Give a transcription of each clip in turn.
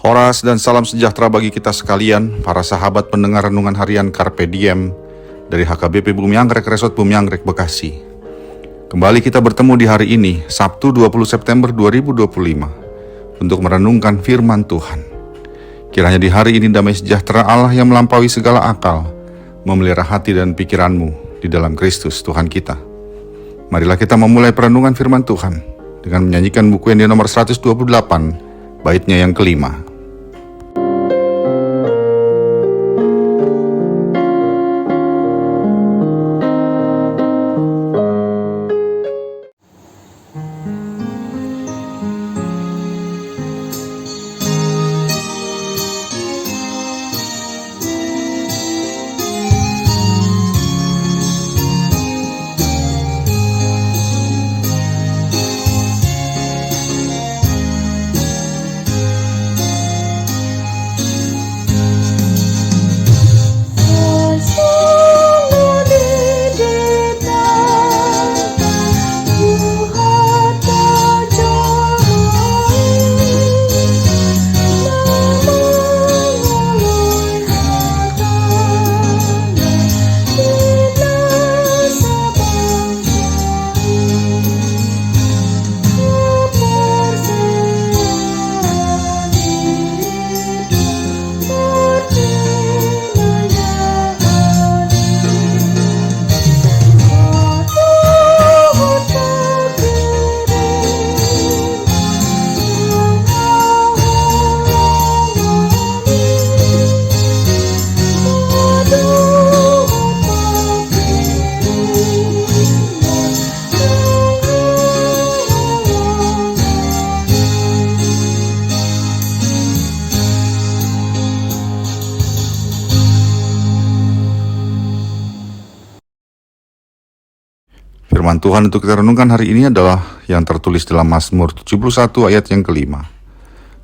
Horas dan salam sejahtera bagi kita sekalian, para sahabat pendengar renungan harian Carpe Diem dari HKBP Bumi Anggrek, Resort Bumi Anggrek, Bekasi. Kembali kita bertemu di hari ini, Sabtu 20 September 2025, untuk merenungkan firman Tuhan. Kiranya di hari ini damai sejahtera Allah yang melampaui segala akal, memelihara hati dan pikiranmu di dalam Kristus Tuhan kita. Marilah kita memulai perenungan firman Tuhan dengan menyanyikan buku yang di nomor 128, baitnya yang kelima. Firman Tuhan untuk kita renungkan hari ini adalah yang tertulis dalam Mazmur 71 ayat yang kelima.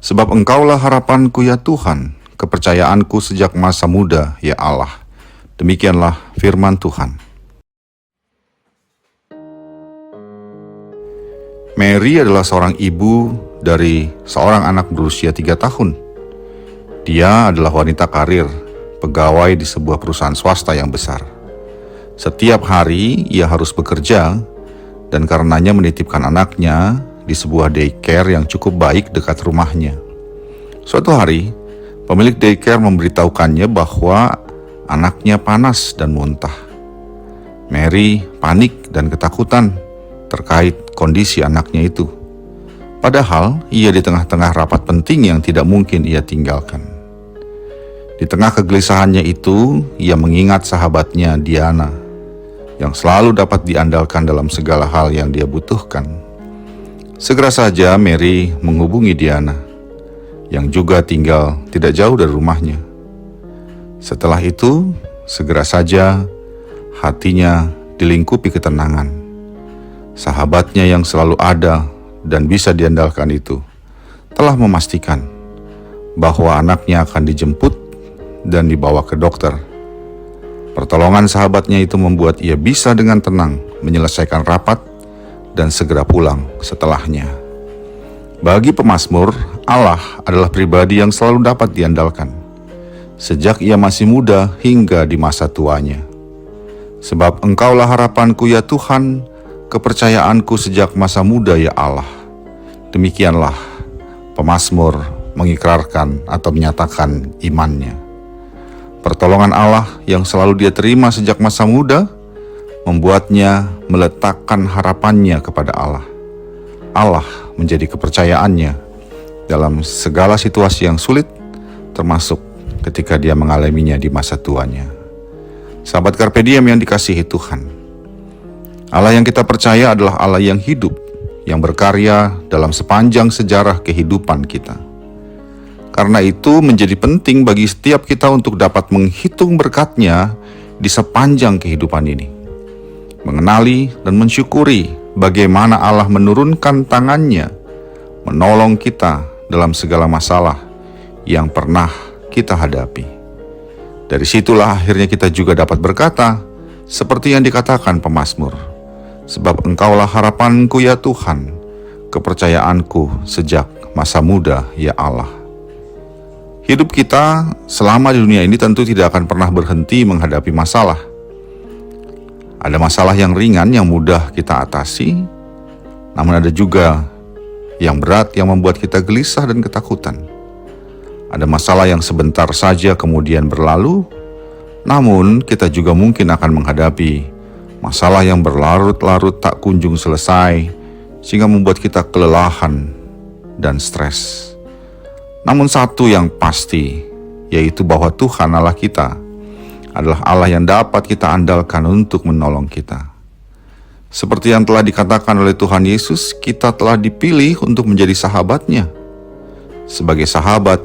Sebab Engkaulah harapanku ya Tuhan, kepercayaanku sejak masa muda ya Allah. Demikianlah firman Tuhan. Mary adalah seorang ibu dari seorang anak berusia 3 tahun. Dia adalah wanita karir, pegawai di sebuah perusahaan swasta yang besar. Setiap hari ia harus bekerja dan karenanya menitipkan anaknya di sebuah daycare yang cukup baik dekat rumahnya. Suatu hari, pemilik daycare memberitahukannya bahwa anaknya panas dan muntah. Mary panik dan ketakutan terkait kondisi anaknya itu. Padahal ia di tengah-tengah rapat penting yang tidak mungkin ia tinggalkan. Di tengah kegelisahannya itu, ia mengingat sahabatnya Diana yang selalu dapat diandalkan dalam segala hal yang dia butuhkan. Segera saja Mary menghubungi Diana, yang juga tinggal tidak jauh dari rumahnya. Setelah itu, segera saja hatinya dilingkupi ketenangan. Sahabatnya yang selalu ada dan bisa diandalkan itu telah memastikan bahwa anaknya akan dijemput dan dibawa ke dokter. Pertolongan sahabatnya itu membuat ia bisa dengan tenang menyelesaikan rapat dan segera pulang setelahnya. Bagi pemazmur, Allah adalah pribadi yang selalu dapat diandalkan, sejak ia masih muda hingga di masa tuanya. Sebab Engkaulah harapanku ya Tuhan, kepercayaanku sejak masa muda ya Allah. Demikianlah pemazmur mengikrarkan atau menyatakan imannya. Pertolongan Allah yang selalu dia terima sejak masa muda membuatnya meletakkan harapannya kepada Allah. Allah menjadi kepercayaannya dalam segala situasi yang sulit, termasuk ketika dia mengalaminya di masa tuanya. Sahabat Carpe Diem yang dikasihi Tuhan, Allah yang kita percaya adalah Allah yang hidup, yang berkarya dalam sepanjang sejarah kehidupan kita. Karena itu menjadi penting bagi setiap kita untuk dapat menghitung berkat-Nya di sepanjang kehidupan ini. Mengenali dan mensyukuri bagaimana Allah menurunkan tangan-Nya, menolong kita dalam segala masalah yang pernah kita hadapi. Dari situlah akhirnya kita juga dapat berkata, seperti yang dikatakan pemazmur, sebab Engkaulah harapanku ya Tuhan, kepercayaanku sejak masa muda ya Allah. Hidup kita selama di dunia ini tentu tidak akan pernah berhenti menghadapi masalah. Ada masalah yang ringan yang mudah kita atasi, namun ada juga yang berat yang membuat kita gelisah dan ketakutan. Ada masalah yang sebentar saja kemudian berlalu, namun kita juga mungkin akan menghadapi masalah yang berlarut-larut tak kunjung selesai, sehingga membuat kita kelelahan dan stres. Namun satu yang pasti, yaitu bahwa Tuhan Allah kita adalah Allah yang dapat kita andalkan untuk menolong kita. Seperti yang telah dikatakan oleh Tuhan Yesus, kita telah dipilih untuk menjadi sahabatnya. Sebagai sahabat,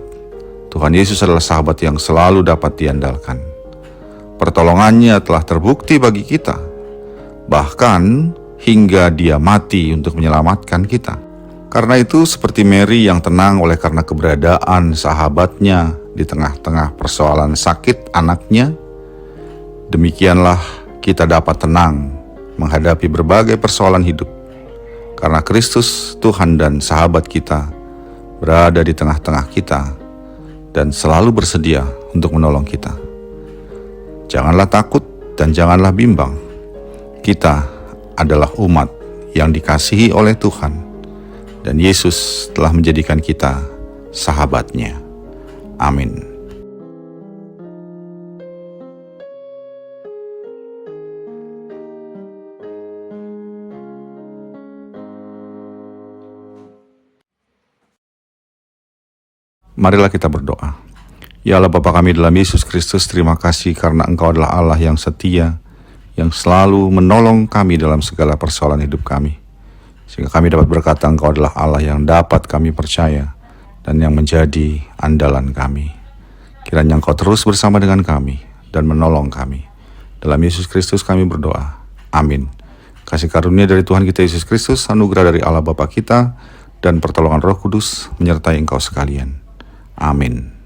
Tuhan Yesus adalah sahabat yang selalu dapat diandalkan. Pertolongannya telah terbukti bagi kita, bahkan hingga Dia mati untuk menyelamatkan kita. Karena itu, seperti Mary yang tenang oleh karena keberadaan sahabatnya di tengah-tengah persoalan sakit anaknya, demikianlah kita dapat tenang menghadapi berbagai persoalan hidup. Karena Kristus, Tuhan dan sahabat kita, berada di tengah-tengah kita dan selalu bersedia untuk menolong kita. Janganlah takut dan janganlah bimbang. Kita adalah umat yang dikasihi oleh Tuhan, dan Yesus telah menjadikan kita sahabatnya. Amin. Marilah kita berdoa. Ya Allah Bapa kami dalam Yesus Kristus, terima kasih karena Engkau adalah Allah yang setia, yang selalu menolong kami dalam segala persoalan hidup kami. Sehingga kami dapat berkata Engkau adalah Allah yang dapat kami percaya dan yang menjadi andalan kami. Kiranya Engkau terus bersama dengan kami dan menolong kami. Dalam Yesus Kristus kami berdoa. Amin. Kasih karunia dari Tuhan kita Yesus Kristus, anugerah dari Allah Bapa kita, dan pertolongan Roh Kudus menyertai engkau sekalian. Amin.